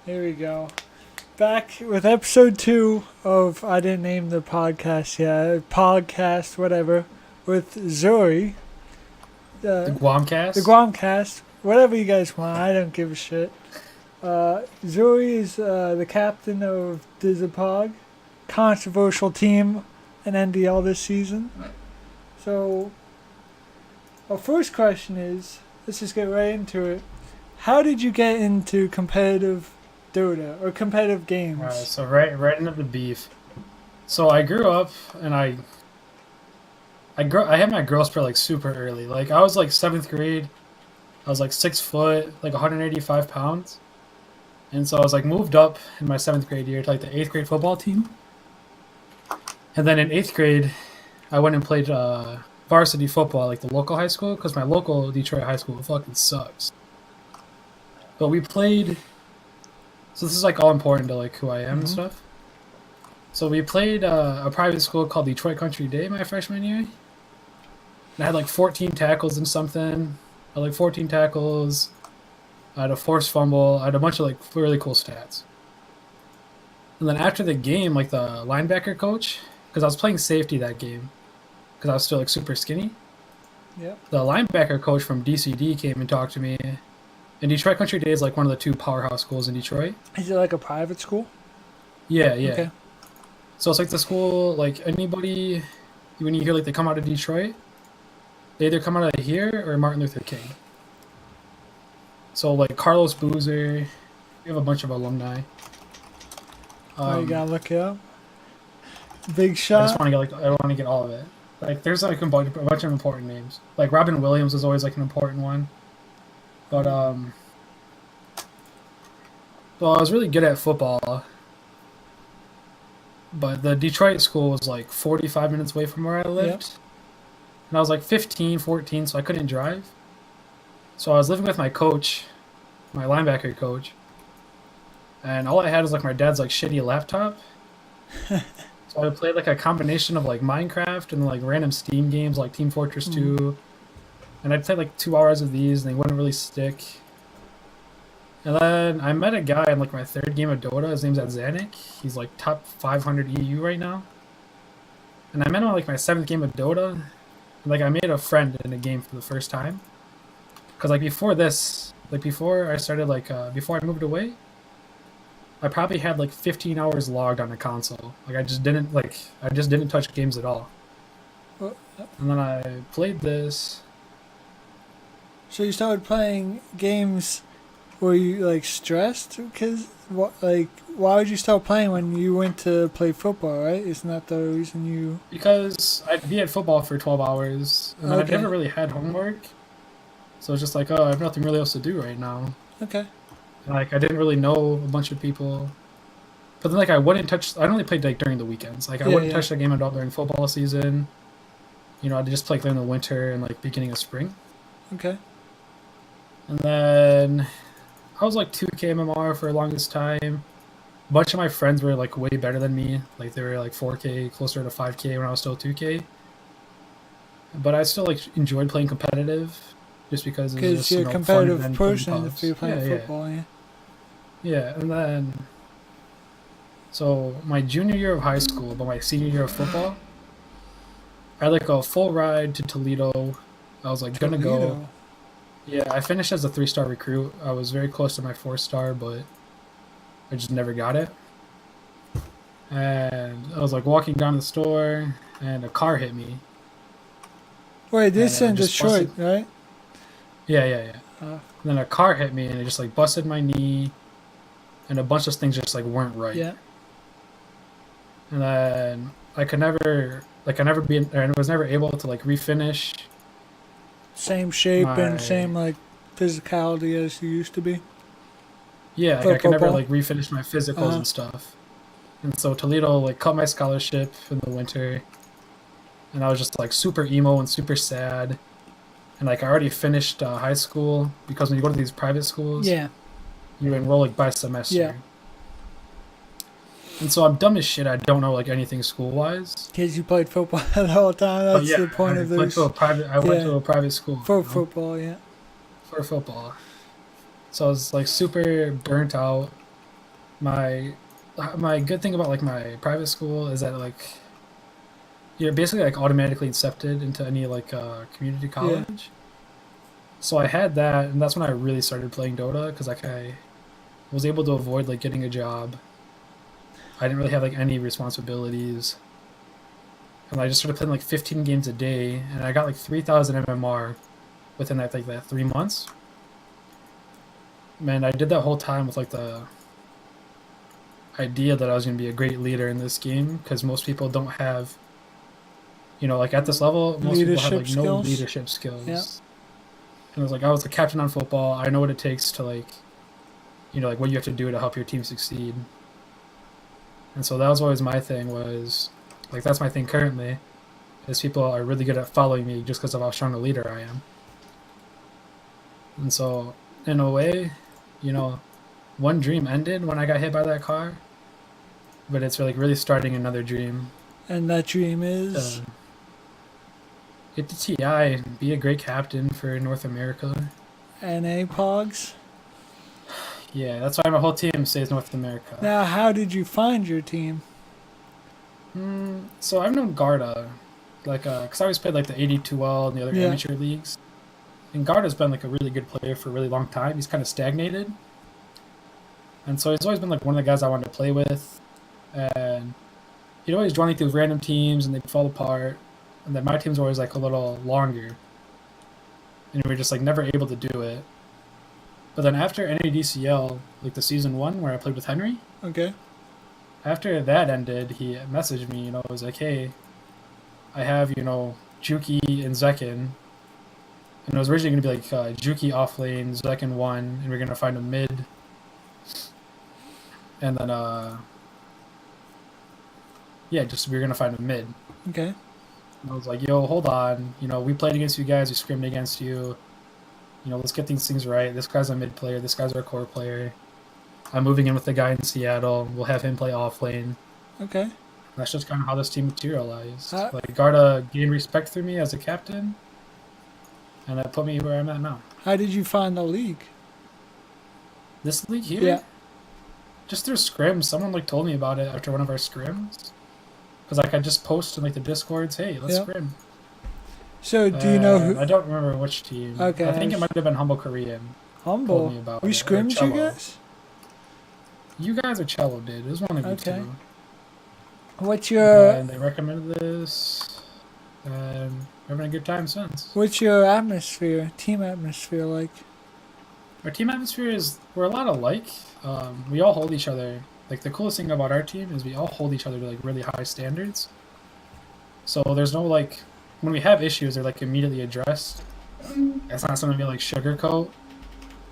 Here we go. Back with episode 2 of I didn't name the podcast yet. PogCast, whatever. With Zuri. The The Guamcast? Guamcast. Whatever you guys want. I don't give a shit. Zuri is the captain of Dizapog. Controversial team in NDL this season. So, our first question is, let's just get right into it. How did you get into competitive Dota or competitive games? Alright, so right into the beef. So I grew up and I had my growth spurt like super early. Like I was like 7th grade. I was like 6 foot, like 185 pounds. And so I was like moved up in my 7th grade year to like the 8th grade football team. And then in 8th grade, I went and played varsity football, like the local high school, because my local Detroit high school fucking sucks. But we played. So this is like all important to like who I am and stuff. So we played a private school called Detroit Country Day my freshman year. And I had like 14 tackles and something. I had like 14 tackles. I had a forced fumble. I had a bunch of like really cool stats. And then after the game, like the linebacker coach, because I was playing safety that game, because I was still like super skinny. Yep. The linebacker coach from DCD came and talked to me. And Detroit Country Day is like one of the 2 powerhouse schools in Detroit. Is it like a private school? Yeah. Okay. So it's like the school, like anybody, when you hear like they come out of Detroit, they either come out of here or Martin Luther King. So like Carlos Boozer, we have a bunch of alumni. You gotta look it up. Big I shot. just want to get like I don't want to get all of it. Like there's like a bunch of important names. Like Robin Williams is always like an important one. But well, I was really good at football. But the Detroit school was like 45 minutes away from where I lived. Yep. And I was like 15, 14, so I couldn't drive. So I was living with my coach, my linebacker coach. And all I had was like my dad's like shitty laptop. So I played like a combination of like Minecraft and like random Steam games like Team Fortress 2. And I'd play like 2 hours of these and they wouldn't really stick. And then I met a guy in like my 3rd game of Dota. His name's Zanik. He's like top 500 EU right now. And I met him on like my 7th game of Dota. And like I made a friend in a game for the first time. Cause like before this, like before I started like before I moved away, I probably had like 15 hours logged on a console. Like I just didn't touch games at all. And then I played this. So you started playing games. Were you like stressed? Because why would you start playing when you went to play football? Right? Isn't that the reason you? Because I'd be at football for 12 hours, and then I never really had homework. So it's just like, oh, I have nothing really else to do right now. Okay. And, like I didn't really know a bunch of people. But then like I only played like during the weekends. Like I wouldn't touch the game at all during football season. You know, I'd just play during the winter and like beginning of spring. Okay. And then I was like 2K MMR for the longest time. A bunch of my friends were like way better than me. Like they were like 4K, closer to 5K when I was still 2K. But I still like enjoyed playing competitive, just because you're a competitive person if you're playing football. Yeah, and then so my junior year of high school, but my senior year of football, I had like a full ride to Toledo. I was like gonna go. Yeah, I finished as a 3-star recruit. I was very close to my 4-star, but I just never got it. And I was like walking down the store, and a car hit me. Wait, this in Detroit, right? Yeah. And then a car hit me, and it just like busted my knee, and a bunch of things just like weren't right. Yeah. And then I was never able to like refinish. Same shape and same like physicality as you used to be. Yeah, like I could never like refinish my physicals and stuff. And so Toledo like cut my scholarship in the winter, and I was just like super emo and super sad. And like I already finished high school, because when you go to these private schools, you enroll like by semester. Yeah. And so I'm dumb as shit. I don't know like anything school wise. Because you played football the whole time. That's the point of this. I went to a private school for football. Yeah. For football. So I was like super burnt out. my good thing about like my private school is that like you're basically like automatically accepted into any like community college. So I had that, and that's when I really started playing Dota because like I was able to avoid like getting a job. I didn't really have like any responsibilities, and I just started playing like 15 games a day, and I got like 3,000 MMR within that 3 months. Man, I did that whole time with like the idea that I was going to be a great leader in this game because most people don't have, like at this level, most people have like no leadership skills. Yeah. And I was like, I was the captain on football. I know what it takes to like, like what you have to do to help your team succeed. And so that was always my thing was, like that's my thing currently, is people are really good at following me just because of how strong a leader I am. And so, in a way, one dream ended when I got hit by that car, but it's really starting another dream. And that dream is? Get to TI, be a great captain for North America. NA Pogs? Yeah, that's why my whole team stays North America. Now, how did you find your team? So I've known Garda, because I always played like the 82L and the other amateur leagues. And Garda's been like a really good player for a really long time. He's kind of stagnated. And so he's always been like one of the guys I wanted to play with. And he'd always join like these random teams and they'd fall apart. And then my team's always like a little longer. And we were just like never able to do it. But then after NADCL, like the season 1 where I played with Henry. Okay. After that ended, he messaged me, it was like, hey, I have, Juki and Zekin. And it was originally going to be like Juki off lane, Zekin 1, and we're going to find a mid. And then, we were going to find a mid. Okay. And I was like, yo, hold on. We played against you guys, we scrimmed against you. Let's get these things right. This guy's a mid player, this guy's our core player. I'm moving in with the guy in Seattle. We'll have him play off lane. Okay. That's just kind of how this team materialized. Garda gained respect through me as a captain, and that put me where I'm at now. How did you find the league? This league here? Yeah. Just through scrims. Someone told me about it after one of our scrims. Because I just post in the Discords, hey, let's scrim. So do you know who? I don't remember which team. Okay. I think it might have been Humble Korean. Humble? We scrimmed you guys? You guys or Cello did. It was one of you two. What's your... And they recommended this. And we're having a good time since. What's your atmosphere, team atmosphere like? Our team atmosphere is... We're a lot alike. We all hold each other... the coolest thing about our team is we all hold each other to really high standards. So there's no when we have issues, they're immediately addressed. It's not something we sugarcoat.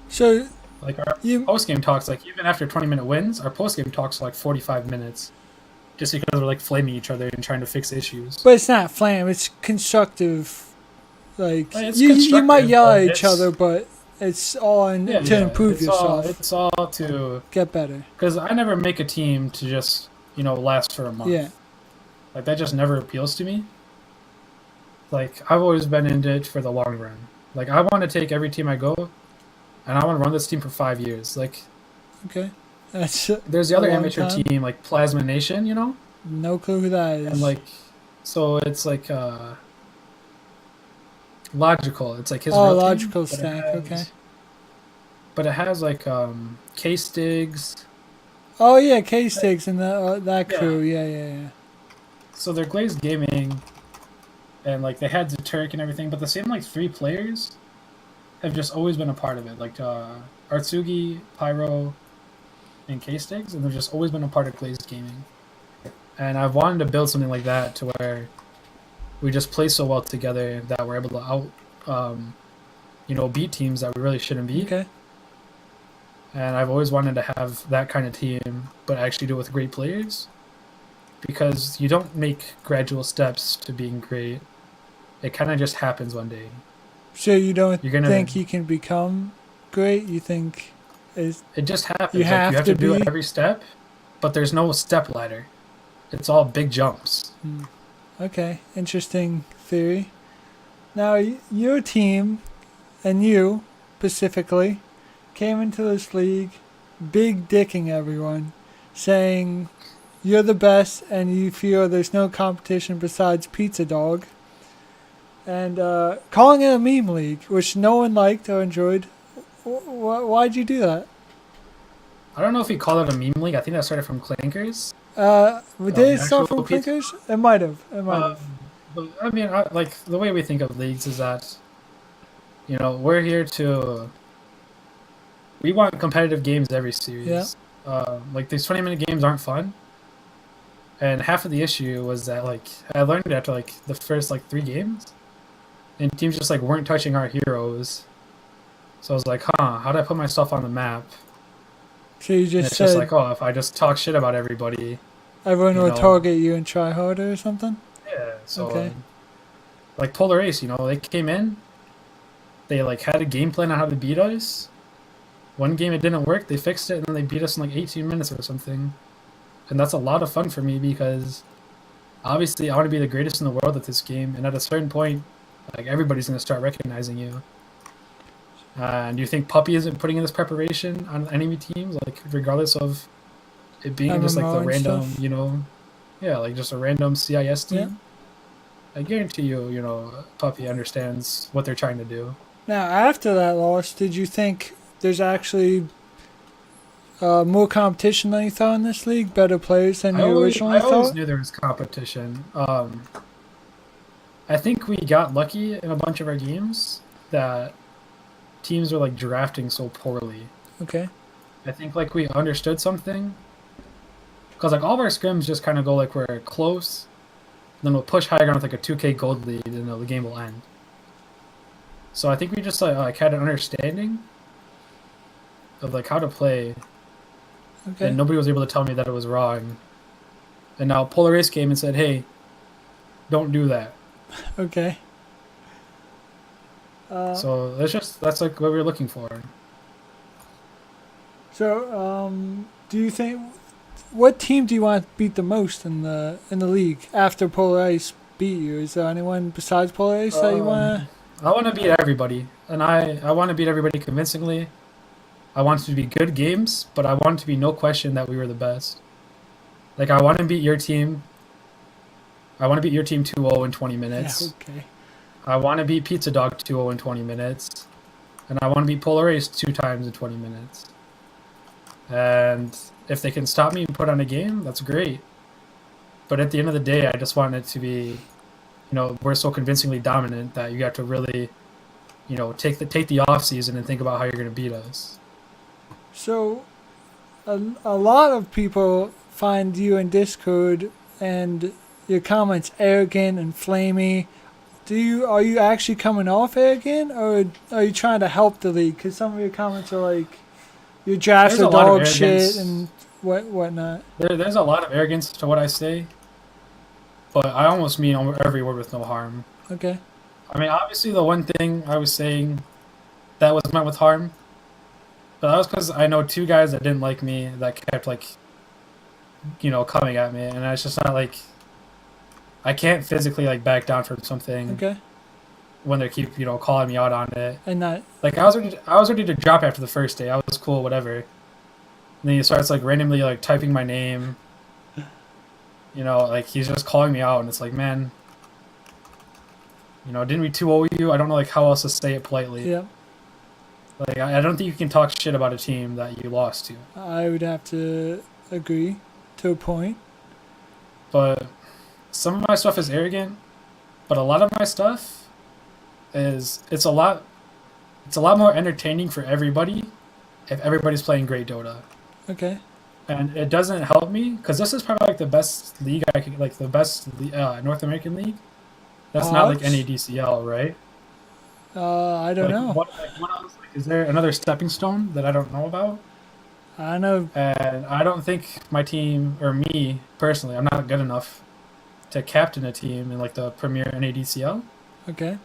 So our post game talks, even after 20-minute wins, our post game talks for 45 minutes, just because we're flaming each other and trying to fix issues. But it's not flame; it's constructive. It's you might yell at each other, but it's all to improve yourself. It's all to get better. Because I never make a team to just last for a month. Yeah. That just never appeals to me. I've always been in it for the long run. I want to take every team I go, and I want to run this team for 5 years. Okay. There's the other amateur team, Plasma Nation, No clue who that is. And so it's Logical. It's his real team, Logical Stack, okay. But it has K-Stigs. Oh yeah, K-Stigs and that crew, yeah. So they're Glazed Gaming, and they had the Turk and everything, but the same 3 players have just always been a part of it. Artsugi, Pyro, and K-Stigs, and they've just always been a part of Glazed Gaming. And I've wanted to build something like that to where we just play so well together that we're able to beat teams that we really shouldn't beat. Okay. And I've always wanted to have that kind of team, but actually do it with great players. Because you don't make gradual steps to being great. It kind of just happens one day. So you don't think you can become great? You think it just happens. You have to do every step, but there's no step ladder. It's all big jumps. Okay, interesting theory. Now, your team, and you specifically, came into this league big dicking everyone. saying you're the best and you feel there's no competition besides Pizza Dog, and calling it a meme league, which no one liked or enjoyed. Why'd you do that? I don't know if he called it a meme league. I think that started from Clankers. Did it start from Pizza. Clickers? It might have. But I mean, like the way we think of leagues is that, we're here to. We want competitive games every series. Yeah. Like these 20-minute games aren't fun. And half of the issue was that like I learned it after like the first like 3 games, and teams just like weren't touching our heroes. So I was like, how do I put myself on the map? So you And just it's said just like, if I just talk shit about everybody, everyone will target you and try harder or something? yeah. So Okay. like Polar Ace, they came in, they like had a game plan on how to beat us. One game it didn't work, they fixed it, and then they beat us in like 18 minutes or something. And that's a lot of fun for me because obviously I want to be the greatest in the world at this game, and at a certain point, like everybody's gonna start recognizing you. And do you think Puppy isn't putting in this preparation on enemy teams, like regardless of it being just like MMO the and random, stuff? like just a random CIS team? Yeah. I guarantee you, Puppy understands what they're trying to do. Now, after that loss, did you think there's actually more competition than you thought in this league? Better players than you originally I always thought? knew there was competition. I think we got lucky in a bunch of our games that teams were like drafting so poorly. Okay. I think like we understood something because like all of our scrims just kind of go like we're close, then we'll push high ground with like a 2K gold lead, and the game will end. So I think we just like had an understanding of like how to play, Okay. and nobody was able to tell me that it was wrong. And now Polar Ace came and said, "Hey, don't do that." Okay. So that's like what we were looking for. So, do you think what team do you want to beat the most in the league after Polar Ice beat you? Is there anyone besides Polar Ice that you want I want to beat everybody, and I want to beat everybody convincingly. I want it to be good games, but I want it to be no question that we were the best. Like I want to beat your team. I want to beat your team 2-0 in 20 to? minutes. Yeah, okay. I want to beat Pizza Dog 2-0 in 20 minutes. And I want to beat Polar Ace 2 times in 20 minutes. And if they can stop me and put on a game, that's great. But at the end of the day, I just want it to be, we're so convincingly dominant that you have to really, take the off season and think about how you're going to beat us. So, a lot of people find you in Discord and your comments arrogant and flamey. Are you actually coming off arrogant, or are you trying to help the league? Because some of your comments are like, your drafts There's are a lot of dog shit arrogance. and whatnot. There's a lot of arrogance to what I say, but I almost mean every word with no harm. Okay. I mean, obviously the one thing I was saying that was meant with harm, but that was because I know 2 guys that didn't like me that kept like, coming at me, and it's just not like I can't physically like back down from something Okay. when they keep calling me out on it. And that. Like I was ready to drop after the first day. I was cool, whatever. And then he starts like randomly like typing my name. Like he's just calling me out, and it's like, man, didn't we 2-0 you? I don't know like how else to say it politely. Yeah. Like I don't think you can talk shit about a team that you lost to. I would have to agree to a point. But some of my stuff is arrogant, but a lot of my stuff is it's a lot more entertaining for everybody if everybody's playing great Dota. Okay. And it doesn't help me because this is probably like the best league the best North American league. That's not like NADCL, right? I don't know. What else? Like, is there another stepping stone that I don't know about? I know. And I don't think my team or me personally, I'm not good enough to captain a team in like the Premier NADCL. Okay.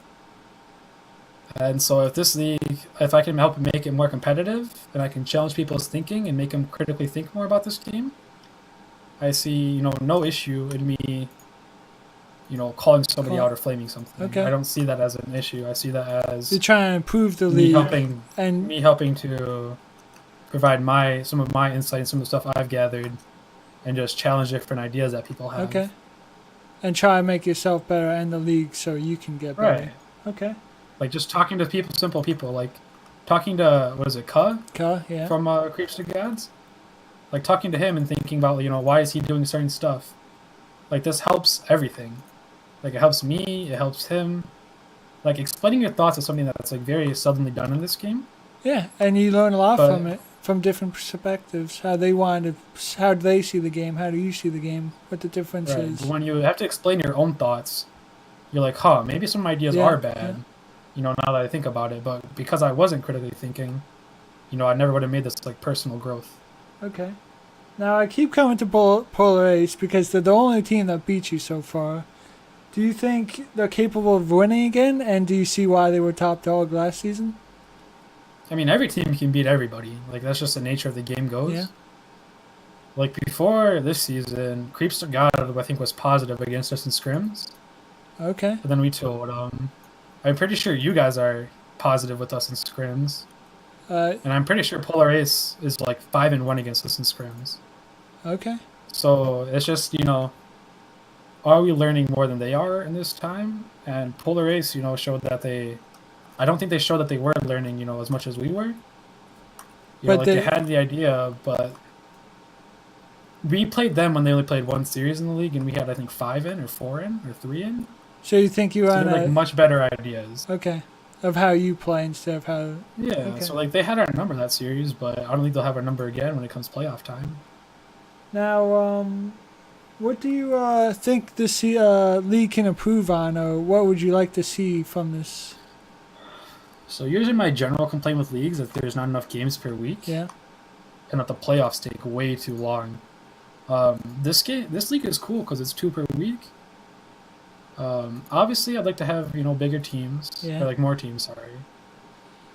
And so if I can help make it more competitive and I can challenge people's thinking and make them critically think more about this game, I see, no issue in me, calling somebody out or flaming something. Okay. I don't see that as an issue. I see that as You're trying to improve the me league helping to provide some of my insight and some of the stuff I've gathered and just challenge different ideas that people have. Okay. And try to make yourself better in the league so you can get better. Right. Okay. Like just talking to people, simple people, like talking to, what is it, Ka Yeah. from Creeps to Gods? Like talking to him and thinking about, why is he doing certain stuff? Like this helps everything. Like it helps me, it helps him. Like explaining your thoughts is something that's like very seldomly done in this game. Yeah, and you learn a lot But- from it, from different perspectives. How do they see the game? How do you see the game? What the difference Right. is? When you have to explain your own thoughts, you're like, maybe some ideas Yeah, are bad. Now that I think about it, but because I wasn't critically thinking, I never would have made this like personal growth. Okay. Now I keep coming to Polar Ace because they're the only team that beat you so far. Do you think they're capable of winning again? And do you see why they were top dog last season? I mean, every team can beat everybody. Like that's just the nature of the game goes. Yeah. Like before this season, Creeps to God I think was positive against us in scrims. Okay. But then we told I'm pretty sure you guys are positive with us in scrims. And I'm pretty sure Polar Ace is like 5-1 against us in scrims. Okay. So it's just, are we learning more than they are in this time? And Polar Ace, showed that I don't think they showed that they were learning, as much as we were. But they had the idea, but we played them when they only played one series in the league, and we had, I think, 5 in, or 4 in, or 3 in. So you think you So are they had, like, much better ideas. Okay. Of how you play instead of how... Yeah, okay. so, like, they had our number that series, but I don't think they'll have our number again when it comes playoff time. Now, what do you think this league can improve on, or what would you like to see from this? So usually my general complaint with leagues is that there's not enough games per week. Yeah. And that the playoffs take way too long. This league is cool because it's 2 per week. Obviously, I'd like to have bigger teams, Yeah. or like more teams. Sorry.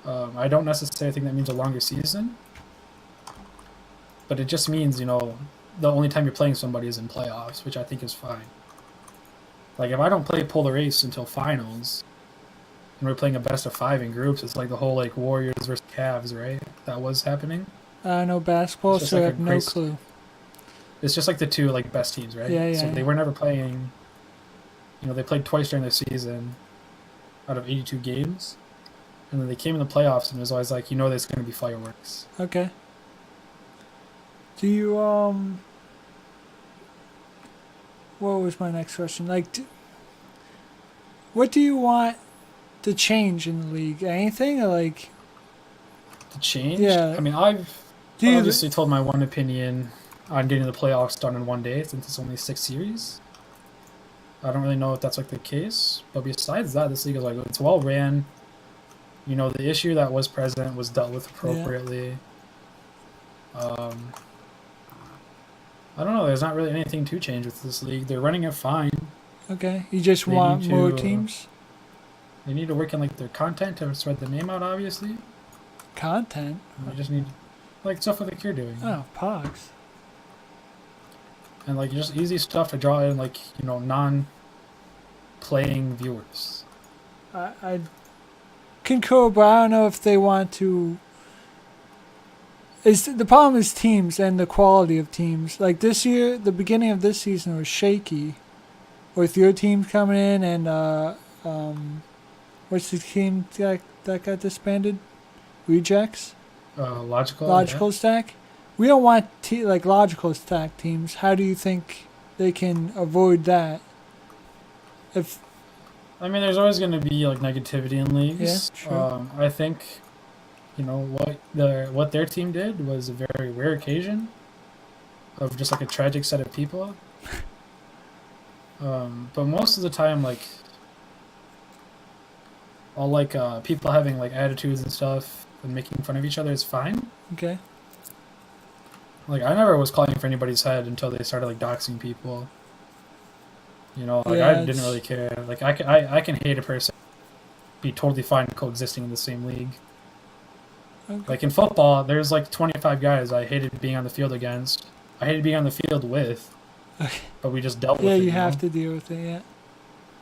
I don't necessarily think that means a longer season, but it just means the only time you're playing somebody is in playoffs, which I think is fine. Like if I don't play Polar Ace until finals, and we're playing a best of 5 in groups, it's like the whole like Warriors versus Cavs, right? That was happening. I know basketball, It's just so I like have a no great- clue. It's just like the 2 like best teams, right? Yeah, So yeah. they were never playing. They played twice during the season, out of 82 games, and then they came in the playoffs, and it was always like there's going to be fireworks. Okay. Do you what was my next question? Like, what do you want to change in the league? Anything, or like? To change? Yeah. I mean, I've Do you obviously told my one opinion on getting the playoffs done in one day, since it's only 6 series. I don't really know if that's like the case, but besides that, this league is like it's well ran. The issue that was present was dealt with appropriately. I don't know. There's not really anything to change with this league. They're running it fine. Okay, you just They want need more to, teams. They need to work on like their content to spread the name out. Obviously, Content. and they just need like stuff like you're doing, Oh, Pogs. and like just easy stuff to draw in like non-playing viewers. I concur, but I don't know if they want to. The problem is teams and the quality of teams. Like this year, the beginning of this season was shaky, with your team coming in and what's the team that got disbanded? Rejects. Logical. Logical Yeah. Stack. We don't want like Logical Stack teams. How do you think they can avoid that? If I mean, there's always going to be like negativity in leagues. Yeah, true. I think, what their team did was a very rare occasion of just like a tragic set of people. But most of the time, like, all like people having like attitudes and stuff and making fun of each other is fine. okay, Like, I never was calling for anybody's head until they started like doxing people. Like Yeah, I didn't it's- really care. Like I can hate a person, be totally fine coexisting in the same league. okay. Like in football, there's like 25 guys I hated being on the field against. I hated being on the field with, but we just dealt with Yeah, it. you have to deal with it. Yeah.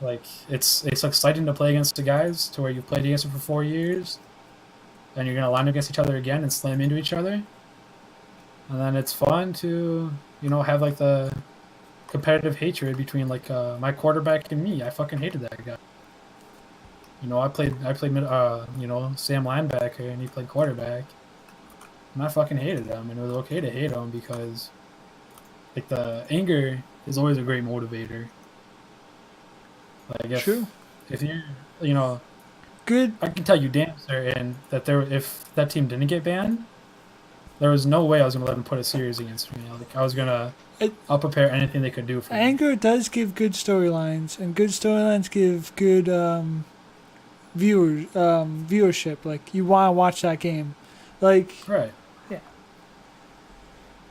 Like it's exciting to play against the guys to where you've played against them for 4 years, and you're gonna line up against each other again and slam into each other, and then it's fun to have like the competitive hatred between like my quarterback and me. I fucking hated that guy. I played Sam linebacker and he played quarterback. And I fucking hated him, and it was okay to hate him because like the anger is always a great motivator. Like True. if you Good. I can tell you damn certain that if that team didn't get banned, there was no way I was gonna let them put a series against me. Like I'll prepare anything they could do for me. Anger does give good storylines, and good storylines give good viewership. Like you want to watch that game, like Right.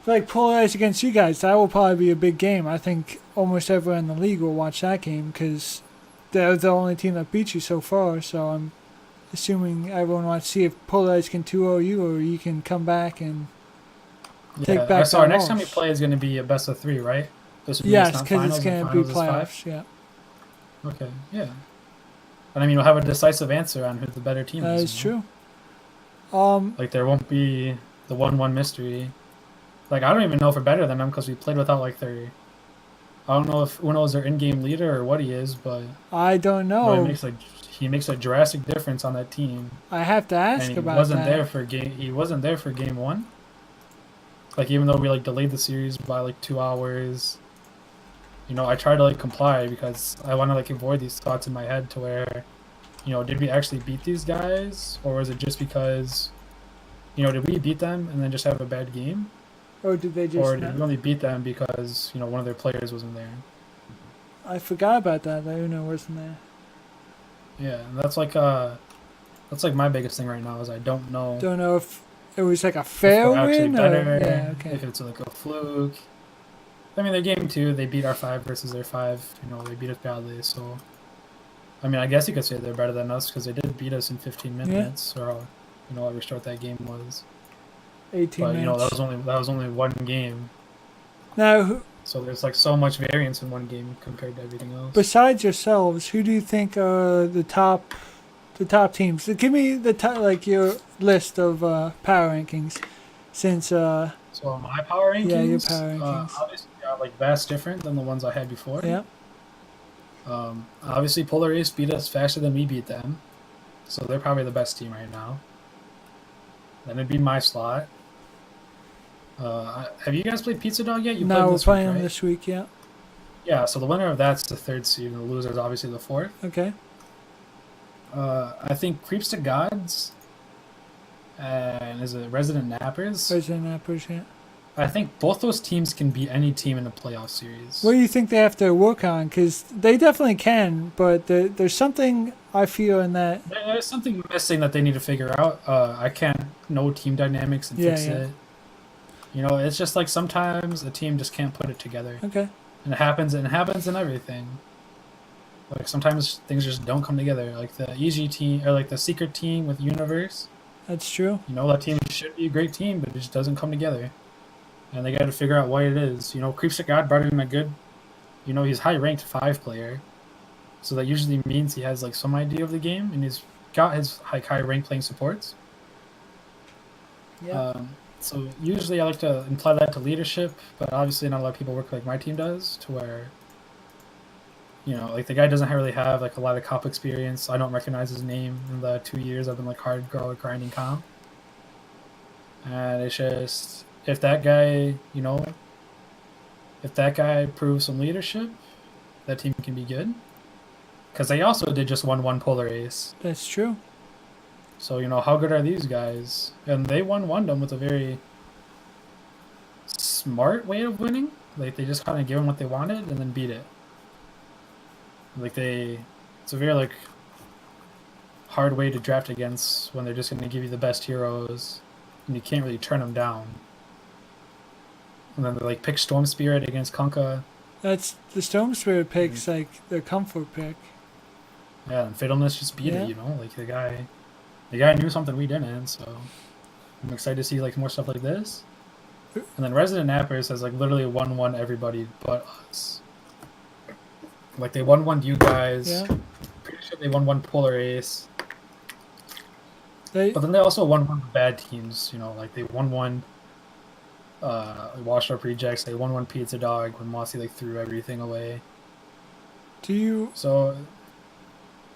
like polarized against you guys. That will probably be a big game. I think almost everyone in the league will watch that game because they're the only team that beat you so far. So I'm assuming everyone wants to see if polarized can 2-0 you, or you can come back and take back. So our next time we play is going to be a best of 3, right? Yes, because it's going to be playoffs. Yeah. Okay. Yeah. And I mean, we'll have a decisive answer on who the better team is. That is true. Like there won't be the 1-1 mystery. Like I don't even know if we're better than them because we played without like their. I don't know if Uno is their in-game leader or what he is, but I don't know. He makes a drastic difference on that team. I have to ask about that. He wasn't there for game 1. Like even though we like delayed the series by like 2 hours, I tried to like comply because I want to like avoid these thoughts in my head to where, did we actually beat these guys, or was it just because, did we beat them and then just have a bad game? Or did they just? Or did we only beat them because one of their players wasn't there? I forgot about that. That Uno wasn't there. Yeah, and that's like my biggest thing right now is I don't know. Don't know if it was like a fair win or if it's like a fluke. I mean, their game 2, they beat our 5 versus their 5. They beat us badly. So, I mean, I guess you could say they're better than us because they did beat us in 15 minutes, or however short that game was. 18 but minutes. that was only one game. Now, so there's like so much variance in one game compared to everything else. Besides yourselves, who do you think are the top teams? Give me the like your list of power rankings, since. So my power rankings. Yeah, your power rankings. Obviously, are like vast different than the ones I had before. Yeah. Obviously, Polar Ace beat us faster than we beat them, so they're probably the best team right now. Then it'd be my slot. Have you guys played Pizza Dog yet? No, we're playing them this week, yeah. Yeah, so the winner of that's the 3rd seed, and the loser is obviously the 4th. Okay. I think Creeps to Gods, and is it Resident Nappers? Resident Nappers, yeah. I think both those teams can beat any team in the playoff series. What do you think they have to work on? Because they definitely can, but there's something I feel in that. There's something missing that they need to figure out. I can't know team dynamics and fix it. It's just like sometimes a team just can't put it together. Okay. And it happens in everything. Like sometimes things just don't come together. Like the EG team, or like the secret team with Universe. That's true. That team should be a great team, but it just doesn't come together. And they got to figure out what it is. Creeps to God brought in a good, he's high-ranked 5 player. So that usually means he has like some idea of the game, and he's got his like high-ranked playing supports. Yeah. So usually I like to imply that to leadership, but obviously not a lot of people work like my team does, to where, like the guy doesn't really have like a lot of comp experience. I don't recognize his name in the 2 years I've been like hardcore grinding comp. And it's just, if that guy proves some leadership, that team can be good. Because they also did just 1-1 Polar Ace. That's true. So, how good are these guys? And they won them with a very smart way of winning. Like, they just kind of gave them what they wanted and then beat it. Like, it's a very, like, hard way to draft against when they're just going to give you the best heroes and you can't really turn them down. And then they, like, pick Storm Spirit against Kunkka. That's the Storm Spirit pick's, like, their comfort pick. Yeah, and Fatalness just beat it, Like, the guy knew something we didn't, so I'm excited to see like more stuff like this. And then Resident Nappers has like literally 1-1 everybody but us. Like they 1-1 you guys. Yeah. Pretty sure they 1-1 Polar Ace. But then they also 1-1 bad teams. Like they 1-1 washed up rejects. They 1-1 pizza dog when Mossy like threw everything away. Do you? So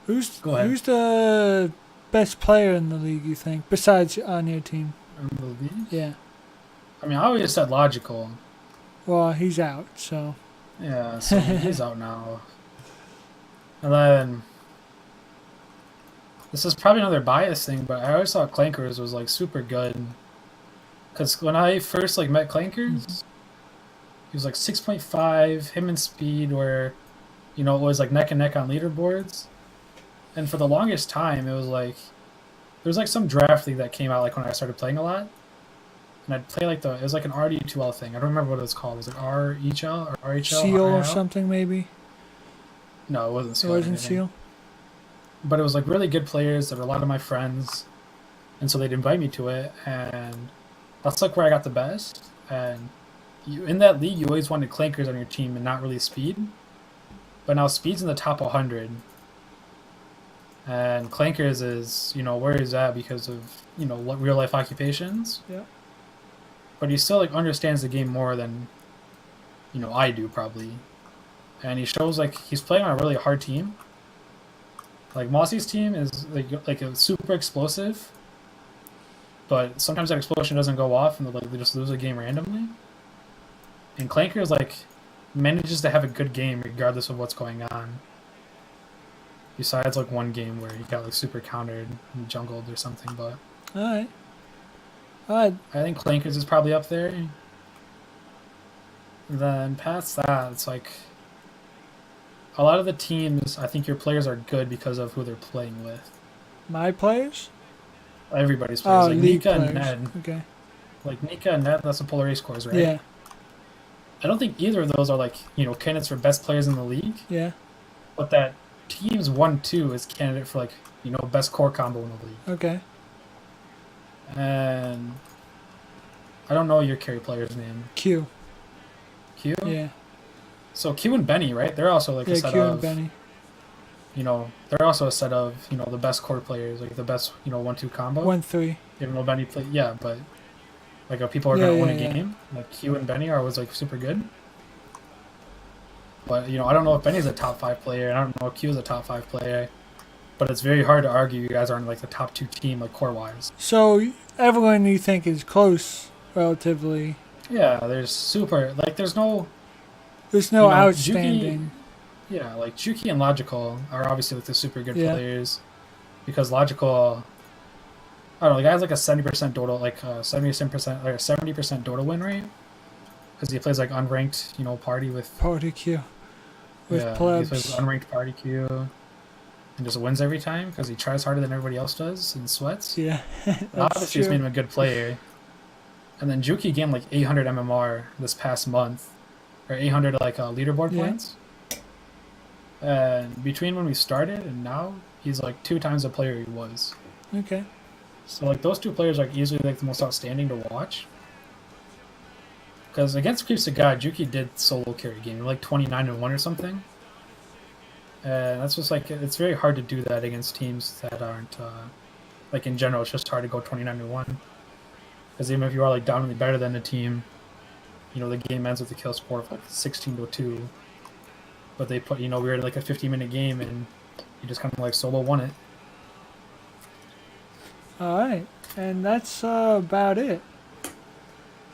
Go ahead. Who's the best player in the league? You think besides on your team? in the league? Yeah. I mean, I always said Logical. Well, he's out, so. Yeah, so he's out now. And then this is probably another bias thing, but I always thought Clankers was like super good. Because when I first like met Clankers, he was like 6.5. Him and Speed were, it was like neck and neck on leaderboards. And for the longest time, it was like there was like some draft league that came out like when I started playing a lot. And I'd play like it was like an RD2L thing. I don't remember what it was called. Was it RHL or RHL? Seal or RL? something maybe. No, it wasn't It Seal. or wasn't anything. Seal. But it was like really good players that were a lot of my friends, and so they'd invite me to it, and that's like where I got the best. And in that league, you always wanted Clankers on your team and not really Speed. But now Speed's in the top 100, and Clankers is where he's at because of real life occupations. Yeah. But he still like understands the game more than I do probably, and he shows like he's playing on a really hard team. Like Mossy's team is like a super explosive, but sometimes that explosion doesn't go off and they just lose a game randomly. And Clankers like manages to have a good game regardless of what's going on. Besides like one game where he got like super countered and jungled or something, but All right. I think Clankers is probably up there. Then past that, it's like a lot of the teams, I think your players are good because of who they're playing with. My players? Everybody's players. Like league Nika players. and Ned. Okay. Like Nika and Ned, that's the Polar Race scores, right? Yeah. I don't think either of those are like, candidates for best players in the league. Yeah. But that teams 1-2 is candidate for like, best core combo in the league. Okay. And I don't know your carry player's name. Q. Q? Yeah. So Q and Benny, right? They're also like a Yeah, set Q of and Benny. they're also a set of, the best core players, like the best, 1-2 combo. 1-3. Even though Benny played, yeah, but like people are gonna win a game. Like Q and Benny are always like super good. But I don't know if Benny's a top 5 player. I don't know if Q is a top 5 player. But it's very hard to argue you guys aren't like the top 2 team, like core wise. So everyone you think is close, relatively. Yeah, there's no. There's no Juki, outstanding. yeah, like Juki and Logical are obviously like the super good Yeah. players, because Logical, I don't know, the guy has like a 70% Dota, like 70%, like a 70% Dota win rate, because he plays like unranked, party with Party Q. With he plebs. plays unranked party queue, and just wins every time because he tries harder than everybody else does and sweats. Yeah. And That's obviously, it's made true. him a good player. And then Juki gained like 800 MMR this past month, or 800 like leaderboard Yeah. points. And between when we started and now, he's like 2 times the player he was. Okay. So like those 2 players are easily like the most outstanding to watch. Because against Creeps to God, Juki did solo carry game, like 29-1 or something. And that's just like, it's very hard to do that against teams that aren't, like in general, it's just hard to go 29-1. Because even if you are like dominantly better than the team, the game ends with a kill score of like 16-2. But they put, we were in like a 15-minute game and you just kind of like solo won it. All right. And that's about it.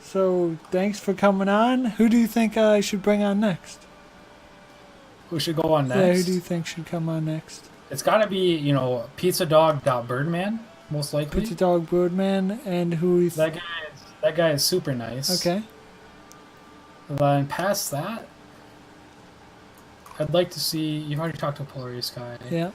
So thanks for coming on. Who do you think I should bring on next? Who should go on next? Yeah, who do you think should come on next? It's got to be, Pizza Dog Birdman, most likely. Pizza Dog Birdman and who you That guy is super nice. Okay. And then past that, I'd like to see. You've already talked to Polar Sky. Yeah.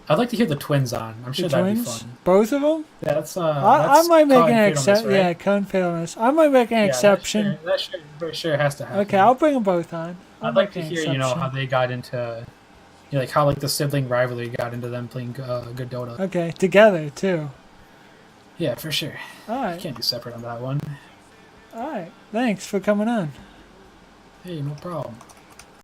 I'd like to hear the twins on. I'm sure The that'd be twins? fun. Both of them? Yeah, that's I might make caught an in fatalness, exception. right? Yeah, Confatalness. I might make an exception. That for sure has to happen. Okay, I'll bring them both on. I'd like to hear, how they got into, like how like the sibling rivalry got into them playing good Dota. Okay, together too. Yeah, for sure. All right. Can't be separate on that one. All right. Thanks for coming on. Hey, no problem.